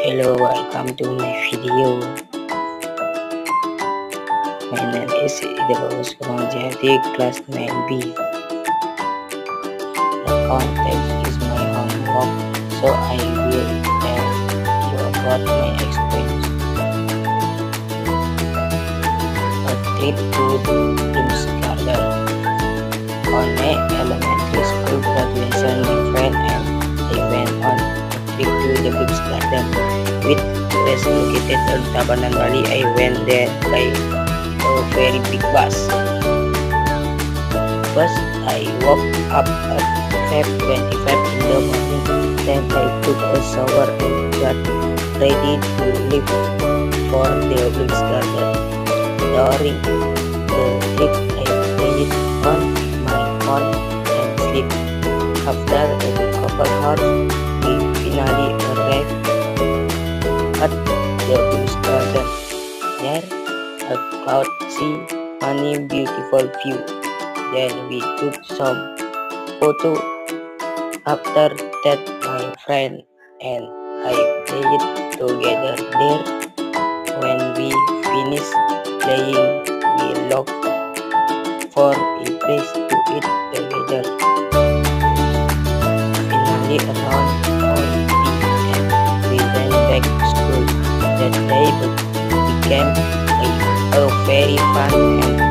Hello, welcome to my video. My name is Idros from Genetic Class 9B. The context is my homework, so I will tell you about my experience. A trip to Bloom's Garden. On my elementary school graduation, my friend and I went on a trip to the Bloom's Garden, which was located on Tabanan Valley. I went there by a very big bus. First, I woke up at 5:25 in the morning. Then I took a shower and got ready to leave for the Bloom's Garden. During the trip, I played on my phone and sleep. After a couple hours, we finally arrived at the Bloom's Garden. There, a cloud see many beautiful view. Then we took some photo. After that, my friend and I played together there. When we finished playing, we looked for a place to eat together. Finally, around 4 p.m., we went back to school. That day became a very fun and